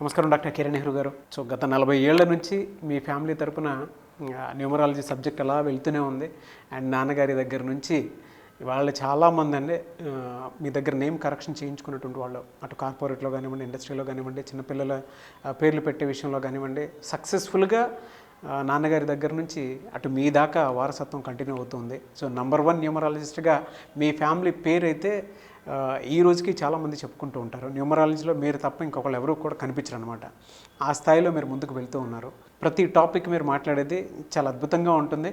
నమస్కారం డాక్టర్ కిరణ్ నెహ్రూ గారు. సో గత 40 ఏళ్ల నుంచి మీ ఫ్యామిలీ తరపున న్యూమరాలజీ సబ్జెక్ట్ అలా వెళ్తూనే ఉంది. అండ్ నాన్నగారి దగ్గర నుంచి వాళ్ళు చాలామంది అండి మీ దగ్గర నేమ్ కరెక్షన్ చేయించుకున్నటువంటి వాళ్ళు, అటు కార్పొరేట్లో కానివ్వండి, ఇండస్ట్రీలో కానివ్వండి, చిన్నపిల్లల పేర్లు పెట్టే విషయంలో కానివ్వండి, సక్సెస్ఫుల్గా నాన్నగారి దగ్గర నుంచి అటు మీ దాకా వారసత్వం కంటిన్యూ అవుతుంది. సో నంబర్ 1 న్యూమరాలజిస్ట్గా మీ ఫ్యామిలీ పేరు అయితే ఈ రోజుకి చాలామంది చెప్పుకుంటూ ఉంటారు. న్యూమరాలజీలో మీరు తప్ప ఇంకొకళ్ళు ఎవరు కూడా కనిపించరు అనమాట. ఆ స్థాయిలో మీరు ముందుకు వెళ్తూ ఉన్నారు. ప్రతి టాపిక్ మీరు మాట్లాడేది చాలా అద్భుతంగా ఉంటుంది.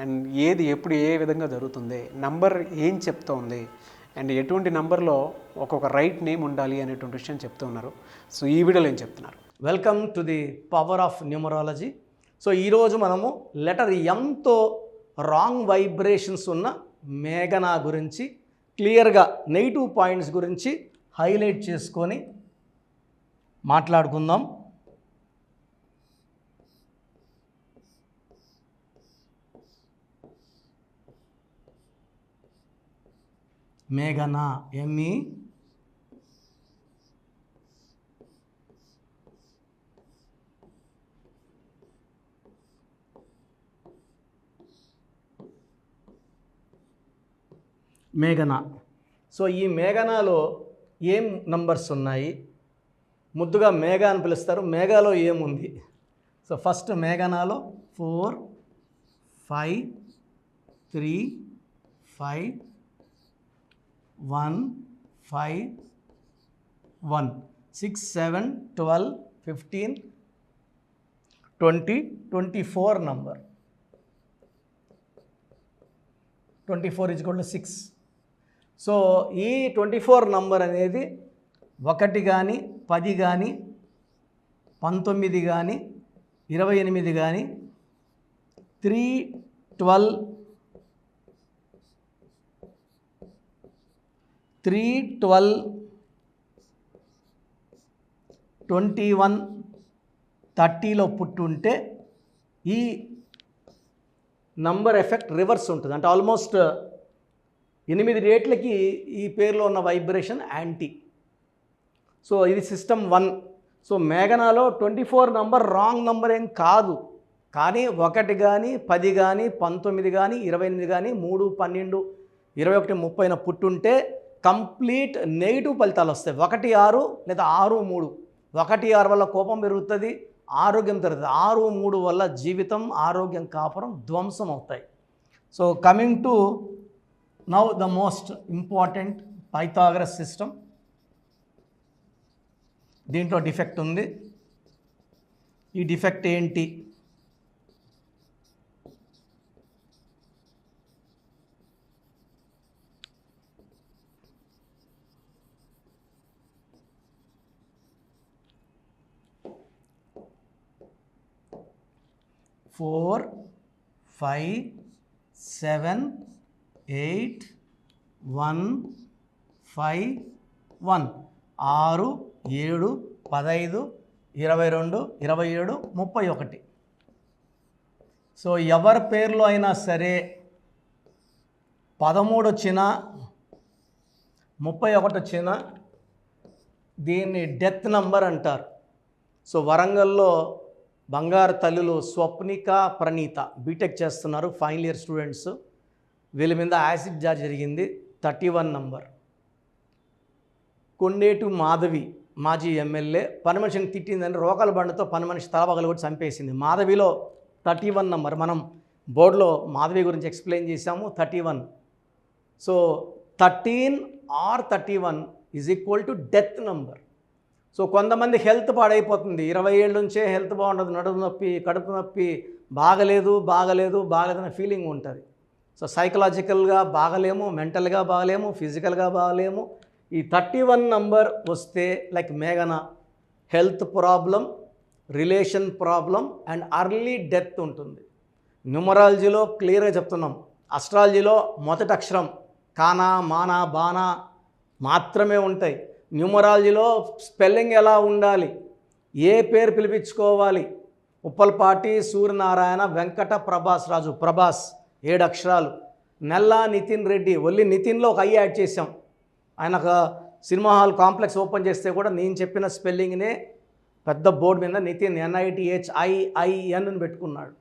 అండ్ ఏది ఎప్పుడు ఏ విధంగా జరుగుతుంది, నంబర్ ఏం చెప్తోంది, అండ్ ఎటువంటి నంబర్లో ఒక్కొక్క రైట్ నేమ్ ఉండాలి అనేటువంటి విషయం చెప్తూ ఉన్నారు. సో ఈ వీడియోలో ఏం చెప్తున్నారు? Welcome to the power of numerology. So ఈరోజు మనము లెటర్ ఎంతో రాంగ్ వైబ్రేషన్స్ ఉన్న మేఘనా గురించి క్లియర్గా నెగిటివ్ పాయింట్స్ గురించి హైలైట్ చేసుకొని మాట్లాడుకుందాం. మేఘనా ఎంఈ మేఘనా. సో ఈ మేఘనాలో ఏం నంబర్స్ ఉన్నాయి? ముద్దుగా మేఘ అని పిలుస్తారు. మేఘాలో ఏముంది? సో ఫస్ట్ మేఘనాలో 4 5 3 5 1 5 1 6 7 12 15 20 24 నంబర్. 24 = 6. సో ఈ 24 నంబర్ అనేది 1 కానీ 10 కానీ 19 కానీ 28 కానీ 3 12 21 30లో పుట్టుంటే ఈ నంబర్ ఎఫెక్ట్ రివర్స్ ఉంటుంది. అంటే ఆల్మోస్ట్ 8 రేట్లకి ఈ పేరులో ఉన్న వైబ్రేషన్ యాంటీ. సో ఇది సిస్టమ్ 1. సో మేఘనాలో 24 నంబర్ రాంగ్ నంబర్ ఏం కాదు, కానీ 1 కానీ 10 కానీ 19 కానీ 28 కానీ 3 12 21 30న పుట్టుంటే కంప్లీట్ నెగిటివ్ ఫలితాలు వస్తాయి. 1 6 లేదా 6 3. 1 6 వల్ల కోపం పెరుగుతుంది, ఆరోగ్యం పెరుగుతుంది. 6 3 వల్ల జీవితం, ఆరోగ్యం, కాపురం ధ్వంసం అవుతాయి. So coming to now the most important Pythagoras system. దీంట్లో డిఫెక్ట్ ఉంది. ఈ డిఫెక్ట్ ఏంటి? ఫోర్ 5 7 8 1 5 1 6 7 15 22 27 31. సో ఎవరి పేర్లో అయినా సరే 13 వచ్చినా 31 వచ్చినా దీన్ని డెత్ నంబర్ అంటారు. సో వరంగల్లో బంగారు తల్లులు స్వప్నిక ప్రణీత బీటెక్ చేస్తున్నారు, ఫైనల్ ఇయర్ స్టూడెంట్స్. వీళ్ళ మీద యాసిడ్ జార్ జరిగింది. 31 నంబర్. కొండేటు మాధవి మాజీ ఎమ్మెల్యే పని మనిషిని తిట్టిందని రోకల బండతో పని మనిషి తలబగలు కూడా చంపేసింది. మాధవిలో 31 నంబర్. మనం బోర్డులో మాధవి గురించి ఎక్స్ప్లెయిన్ చేసాము. 31. So 13 or 31 = death number. So కొంతమంది హెల్త్ పాడైపోతుంది. 20 ఏళ్ళ నుంచే హెల్త్ బాగుండదు, నడుము నొప్పి, కడుపు నొప్పి, బాగలేదు అనే ఫీలింగ్ ఉంటుంది. సో సైకలాజికల్గా బాగలేము, మెంటల్గా బాగలేము, ఫిజికల్గా బాగలేము. ఈ 31 నంబర్ వస్తే లైక్ మేఘనా health problem, relation problem and early death ఉంటుంది. న్యూమరాలజీలో క్లియర్గా చెప్తున్నాం. అస్ట్రాలజీలో మొదటి అక్షరం కానా మానా బానా మాత్రమే ఉంటాయి. న్యూమరాలజీలో స్పెల్లింగ్ ఎలా ఉండాలి, ఏ పేరు పిలిపించుకోవాలి, ఉప్పల్పాటి సూర్యనారాయణ వెంకట ప్రభాస్ రాజు, ప్రభాస్ 7 అక్షరాలు. నెల్లా నితిన్ రెడ్డి, ఒల్లి నితిన్లో ఒక ఐ యాడ్ చేసాం. ఆయన ఒక సినిమా హాల్ కాంప్లెక్స్ ఓపెన్ చేస్తే కూడా నేను చెప్పిన స్పెల్లింగ్నే పెద్ద బోర్డు మీద నితిన్ NITHIIN అని పెట్టుకున్నాడు.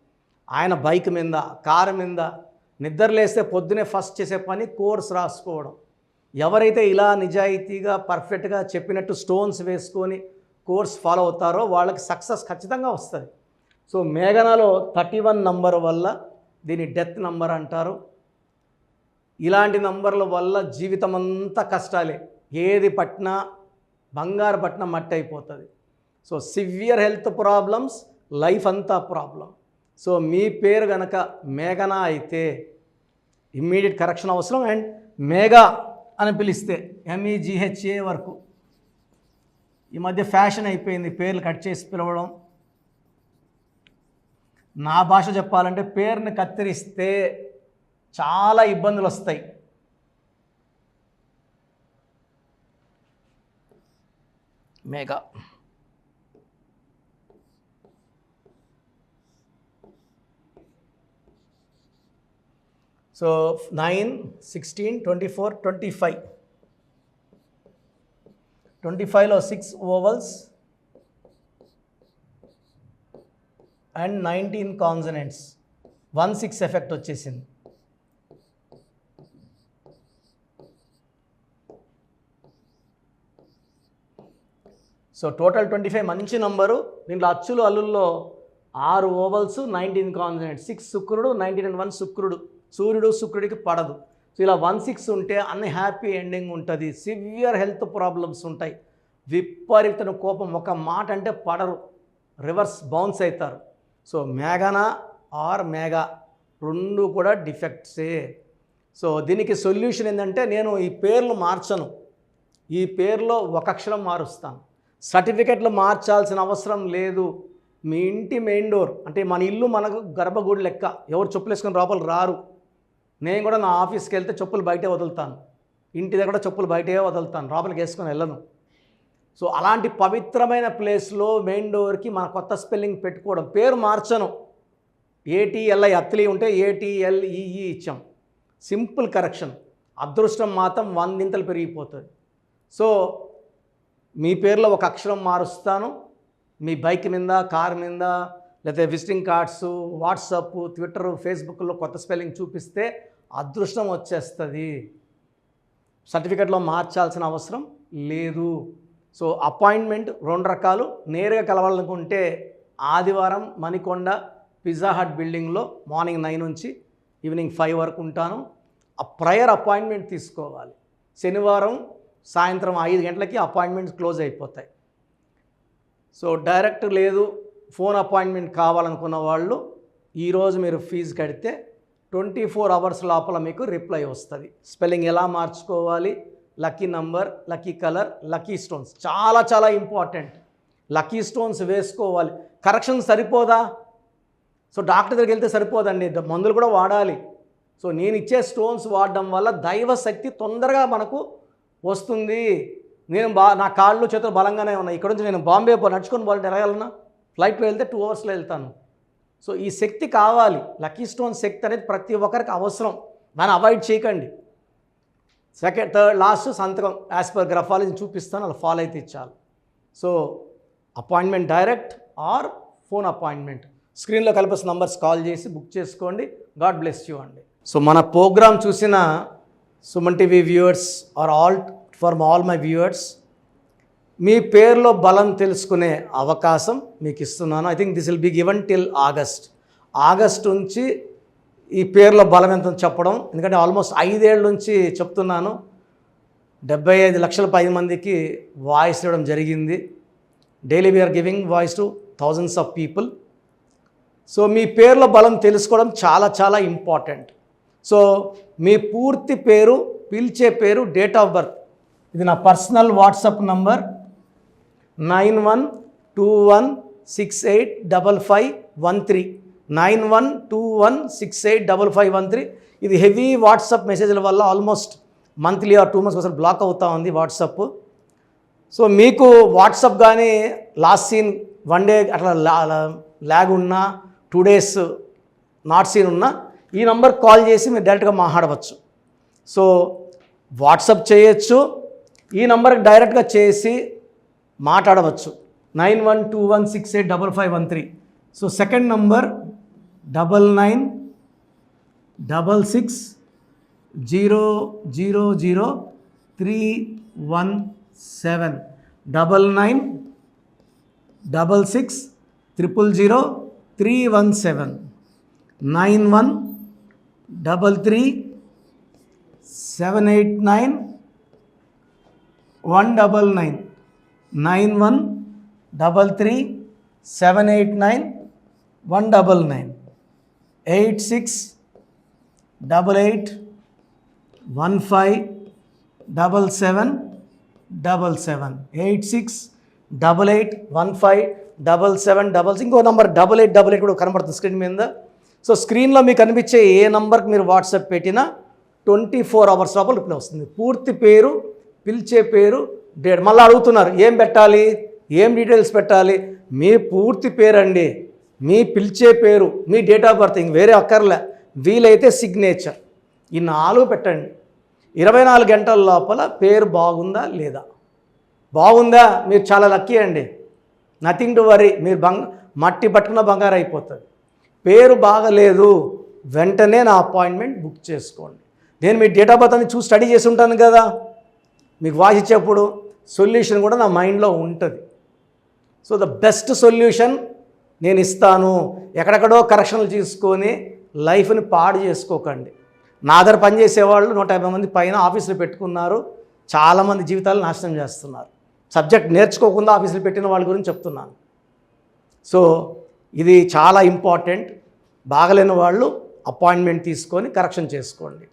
ఆయన బైక్ మీద, కారు మీద నిద్రలేస్తే పొద్దునే ఫస్ట్ చేసే పని కోర్స్ రాసుకోవడం. ఎవరైతే ఇలా నిజాయితీగా పర్ఫెక్ట్గా చెప్పినట్టు స్టోన్స్ వేసుకొని కోర్స్ ఫాలో అవుతారో వాళ్ళకి సక్సెస్ ఖచ్చితంగా వస్తుంది. సో మేఘనాలో 31 నంబర్ వల్ల దీన్ని డెత్ నంబర్ అంటారు. ఇలాంటి నంబర్ల వల్ల జీవితం అంతా కష్టాలే, ఏది పట్టినా బంగారు పట్టిన మట్టి అయిపోతుంది. So severe health problems, life అంతా ప్రాబ్లం. సో మీ పేరు కనుక మేఘనా అయితే ఇమ్మీడియట్ కరెక్షన్ అవసరం. అండ్ మేఘా అని పిలిస్తే MEGHA వరకు. ఈ మధ్య ఫ్యాషన్ అయిపోయింది పేర్లు కట్ చేసి పిలవడం. నా భాష చెప్పాలంటే పేరుని కత్తిరిస్తే చాలా ఇబ్బందులు వస్తాయి. Megha. So 9, 16, 24, 25. 25లో 6 ovals and 19 consonants. 1-6 effect వచ్చేసింది. సో టోటల్ 25 మంచి నంబరు. దీంట్లో అచ్చులు అల్లుల్లో 6 ఓవల్స్, 19 కాన్సనెంట్స్. 6 శుక్రుడు, 19 and 1 శుక్రుడు. సూర్యుడు శుక్రుడికి పడదు. సో ఇలా 1-6 ఉంటే అన్హ్యాపీ ఎండింగ్ ఉంటుంది. సివియర్ హెల్త్ ప్రాబ్లమ్స్ ఉంటాయి. విపరీతమైన కోపం, ఒక మాట అంటే పడరు, రివర్స్ బౌన్స్ అవుతారు. సో మేఘనా ఆర్ మేఘా రెండు కూడా డిఫెక్ట్సే. సో దీనికి సొల్యూషన్ ఏంటంటే నేను ఈ పేర్లు మార్చను, ఈ పేర్లో ఒక అక్షరం మారుస్తాను. సర్టిఫికెట్లు మార్చాల్సిన అవసరం లేదు. మీ ఇంటి మెయిన్ డోర్ అంటే మన ఇల్లు మనకు గర్భగుడి లెక్క. ఎవరు చెప్పులు వేసుకొని లోపల రారు. నేను కూడా నా ఆఫీస్కి వెళ్తే చెప్పులు బయటే వదులుతాను, ఇంటి దగ్గర చెప్పులు బయటే వదులుతాను, లోపలికి వేసుకొని వెళ్ళను. సో అలాంటి పవిత్రమైన ప్లేస్లో మెయిన్ డోర్కి మన కొత్త స్పెల్లింగ్ పెట్టుకోవడం. పేరు మార్చను. ATLI అత్లీ ఉంటే ATLEE ఇచ్చాం. Simple correction. అదృష్టం మాత్రం 100 పెరిగిపోతుంది. సో మీ పేరులో ఒక అక్షరం మారుస్తాను. మీ బైక్ మీద, కార్ మీద, లేకపోతే విజిటింగ్ కార్డ్స్, వాట్సాప్, ట్విట్టర్, ఫేస్బుక్లో కొత్త స్పెల్లింగ్ చూపిస్తే అదృష్టం వచ్చేస్తుంది. సర్టిఫికెట్లో మార్చాల్సిన అవసరం లేదు. సో అపాయింట్మెంట్ 2 రకాలు. నేరుగా కలవాలనుకుంటే ఆదివారం మణికొండ పిజ్జా హట్ బిల్డింగ్లో మార్నింగ్ 9 నుంచి ఈవినింగ్ 5 వరకు ఉంటాను. ఆ ప్రయర్ అపాయింట్మెంట్ తీసుకోవాలి. శనివారం సాయంత్రం 5 గంటలకి అపాయింట్మెంట్స్ క్లోజ్ అయిపోతాయి. సో డైరెక్ట్ లేదు, ఫోన్ అపాయింట్మెంట్ కావాలనుకున్న వాళ్ళు ఈరోజు మీరు ఫీజు కడితే 24 అవర్స్ లోపల మీకు రిప్లై వస్తుంది. స్పెల్లింగ్ ఎలా మార్చుకోవాలి, lucky number, lucky colour, lucky stones చాలా చాలా ఇంపార్టెంట్. లక్కీ స్టోన్స్ వేసుకోవాలి. కరెక్షన్ సరిపోదా? సో డాక్టర్ దగ్గరికి వెళ్తే సరిపోదండి, మందులు కూడా వాడాలి. సో నేను ఇచ్చే స్టోన్స్ వాడడం వల్ల దైవ శక్తి తొందరగా మనకు వస్తుంది. నేను నా కాళ్ళు చేతులు బలంగానే ఉన్నాయి. ఇక్కడ నుంచి నేను బాంబే నడుచుకొని పోవాలంటే ఎలాగలనా? ఫ్లైట్లో వెళ్తే 2 అవర్స్లో వెళ్తాను. సో ఈ శక్తి కావాలి. లక్కీ స్టోన్ శక్తి అనేది ప్రతి ఒక్కరికి అవసరం. దాన్ని అవాయిడ్ చేయకండి. సెకండ్, థర్డ్, లాస్ట్ సంతకం యాజ్ పర్ గ్రఫాలజీ చూపిస్తాను, అలా ఫాలో అయితే ఇచ్చాలి. So appointment direct or phone appointment. స్క్రీన్లో కల్పిస్తున్న నంబర్స్ కాల్ చేసి బుక్ చేసుకోండి. గాడ్ బ్లెస్ యూ అండి. సో మన ప్రోగ్రామ్ చూసిన Suman TV viewers or all my viewers, మీ పేరులో బలం తెలుసుకునే అవకాశం మీకు ఇస్తున్నాను. I think this will be given till August నుంచి ఈ పేరులో బలం ఎంత చెప్పడం. ఎందుకంటే ఆల్మోస్ట్ 5 ఏళ్ళ నుంచి చెప్తున్నాను. 75 లక్షల 10 మందికి వాయిస్ ఇవ్వడం జరిగింది. Daily we are giving voice to thousands of people. So మీ పేరులో బలం తెలుసుకోవడం చాలా చాలా ఇంపార్టెంట్. సో మీ పూర్తి పేరు, పిలిచే పేరు, డేట్ ఆఫ్ బర్త్. ఇది నా పర్సనల్ వాట్సాప్ నంబర్ 9121685513. 9121685513. ఇది హెవీ వాట్సాప్ మెసేజ్ల వల్ల ఆల్మోస్ట్ మంత్లీ ఆర్ 2 months ఒకసారి బ్లాక్ అవుతూ ఉంది వాట్సాప్. సో మీకు వాట్సాప్ కానీ లాస్ట్ సీన్ 1 day అట్లా ల్యాగ్ ఉన్నా, 2 days నాట్ సీన్ ఉన్నా ఈ నంబర్ కాల్ చేసి మీరు డైరెక్ట్గా మాట్లాడవచ్చు. సో వాట్సాప్ చేయొచ్చు, ఈ నంబర్కి డైరెక్ట్గా చేసి మాట్లాడవచ్చు. 9121685513. So second number 9966000317, 9966000317, 9133789199, 9133789199, 8688157777, 8688157777. ఇంకో నంబర్ 8888 కూడా కనబడుతుంది స్క్రీన్ మీద. సో స్క్రీన్లో మీకు కనిపించే ఏ నంబర్కి మీరు వాట్సాప్ పెట్టినా 24 hours లోపల రిప్లై వస్తుంది. పూర్తి పేరు, పిలిచే పేరు, డేట్. మళ్ళీ అడుగుతున్నారు ఏం పెట్టాలి, ఏం డీటెయిల్స్ పెట్టాలి. మీ పూర్తి పేరు అండి, మీ పిలిచే పేరు, మీ డేట్ ఆఫ్ బర్త్, ఇంక వేరే అక్కర్లే. వీలైతే సిగ్నేచర్, ఈ 4 పెట్టండి. 24 గంటల లోపల పేరు బాగుందా లేదా, బాగుందా మీరు చాలా లక్కీ అండి, నథింగ్ టు వరీ. మీరు మట్టి పట్టుకున్న బంగారు అయిపోతుంది. పేరు బాగలేదు, వెంటనే నా అపాయింట్మెంట్ బుక్ చేసుకోండి. నేను మీ డేట్ ఆఫ్ బర్త్ అని చూసి స్టడీ చేసి ఉంటాను కదా, మీకు వాయిస్ ఇచ్చేప్పుడు సొల్యూషన్ కూడా నా మైండ్లో ఉంటుంది. సో ద బెస్ట్ సొల్యూషన్ నేను ఇస్తాను. ఎక్కడెక్కడో కరెక్షన్లు తీసుకొని లైఫ్ని పాడు చేసుకోకండి. నా దగ్గర పనిచేసేవాళ్ళు 150 మంది పైన ఆఫీసులు పెట్టుకున్నారు. చాలామంది జీవితాలు నాశనం చేస్తున్నారు. సబ్జెక్ట్ నేర్చుకోకుండా ఆఫీసులు పెట్టిన వాళ్ళ గురించి చెప్తున్నాను. సో ఇది చాలా ఇంపార్టెంట్. బాగలేని వాళ్ళు అపాయింట్మెంట్ తీసుకొని కరెక్షన్ చేసుకోండి.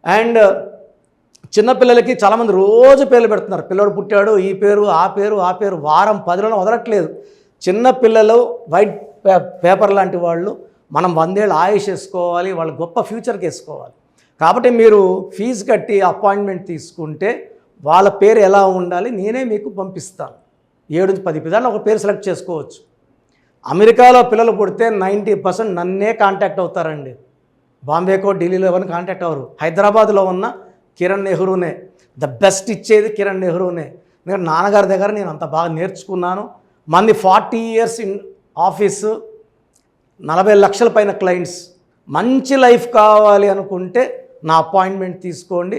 అండ్ చిన్నపిల్లలకి చాలామంది రోజు పేర్లు పెడుతున్నారు. పిల్లడు పుట్టాడు, ఈ పేరు ఆ పేరు ఆ పేరు, వారం 10 రోజులు వదలట్లేదు. చిన్నపిల్లలు వైట్ పేపర్ లాంటి వాళ్ళు, మనం 100 ఏళ్ళు ఆయుష్ వేసుకోవాలి, వాళ్ళు గొప్ప ఫ్యూచర్కి వేసుకోవాలి. కాబట్టి మీరు ఫీజు కట్టి అపాయింట్మెంట్ తీసుకుంటే వాళ్ళ పేరు ఎలా ఉండాలి నేనే మీకు పంపిస్తాను. 7 నుంచి 10 పిల్లలు ఒక పేరు సెలెక్ట్ చేసుకోవచ్చు. అమెరికాలో పిల్లలు పుడితే 90% నన్నే కాంటాక్ట్ అవుతారండి. బాంబేకో ఢిల్లీలో ఎవరిని కాంటాక్ట్ అవ్వరు. హైదరాబాద్లో ఉన్న కిరణ్ నెహ్రూనే, ద బెస్ట్ ఇచ్చేది కిరణ్ నెహ్రూనే. ఎందుకంటే నాన్నగారి దగ్గర నేను అంత బాగా నేర్చుకున్నాను. మంది 40 years ఇన్ ఆఫీసు, 40 లక్షల పైన క్లయింట్స్. మంచి లైఫ్ కావాలి అనుకుంటే నా అపాయింట్మెంట్ తీసుకోండి,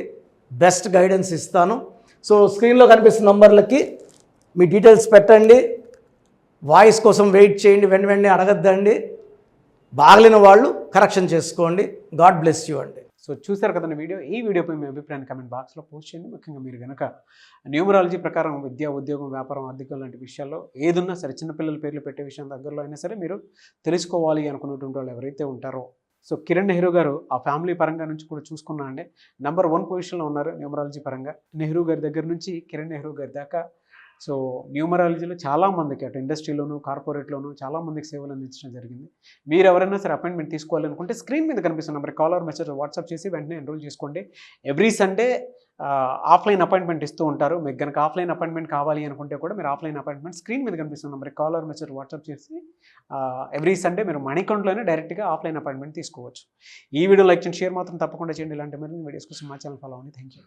బెస్ట్ గైడెన్స్ ఇస్తాను. సో స్క్రీన్లో కనిపిస్తున్న నంబర్లకి మీ డీటెయిల్స్ పెట్టండి. వాయిస్ కోసం వెయిట్ చేయండి, వెంటనే అడగద్దండి. బాగలేని వాళ్ళు కరెక్షన్ చేసుకోండి. గాడ్ బ్లెస్ యూ అండి. సో చూసారు కదండి వీడియో. ఈ వీడియోపై మీ అభిప్రాయాన్ని కమెంట్ బాక్స్లో పోస్ట్ చేయండి. ముఖ్యంగా మీరు కనుక న్యూమరాలజీ ప్రకారం విద్య, ఉద్యోగం, వ్యాపారం, ఆర్థికం లాంటి విషయాల్లో ఏదున్నా సరే, చిన్నపిల్లల పేర్లు పెట్టే విషయం దగ్గరలో అయినా సరే మీరు తెలుసుకోవాలి అనుకున్నటువంటి వాళ్ళు ఎవరైతే ఉంటారో, సో కిరణ్ నెహ్రూ గారు ఆ ఫ్యామిలీ పరంగా నుంచి కూడా చూసుకున్నా అండి నెంబర్ 1 పొజిషన్లో ఉన్నారు న్యూమరాలజీ పరంగా. నెహ్రూ గారి దగ్గర నుంచి కిరణ్ నెహ్రూ గారి దాకా సో న్యూమరాలజీలో చాలామందికి అటు ఇండస్ట్రీలోను, కార్పొరేట్లోను చాలామందికి సేవలు అందించడం జరిగింది. మీరు ఎవరైనా సరే అపాయింట్మెంట్ తీసుకోవాలనుకుంటే స్క్రీన్ మీద కనిపిస్తున్న number call or message WhatsApp చేసి వెంటనే ఎన్రోల్ చేసుకోండి. ఎవ్రీ సండే ఆఫ్లైన్ అపాయింట్మెంట్ ఇస్తూ ఉంటారు. మీకు కనుక ఆఫ్లైన్ అపాయింట్మెంట్ కావాలి అనుకుంటే కూడా మీరు ఆఫ్లైన్ అపాయింట్మెంట్ స్క్రీన్ మీద కనిపిస్తున్న number call or message WhatsApp చేసి ఎవ్రీ సండే మీరు మణికంట్లోనే డైరెక్ట్గా ఆఫ్లైన్ అపాయింట్మెంట్ తీసుకోవచ్చు. ఈ వీడియో లైక్ చేయండి, షేర్ మాత్రం తప్పకుండా చేయండి. ఇలాంటి మరిన్ని వీడియోస్ కోసం మా ఛానల్ ఫాలో అవ్వండి. Thank you.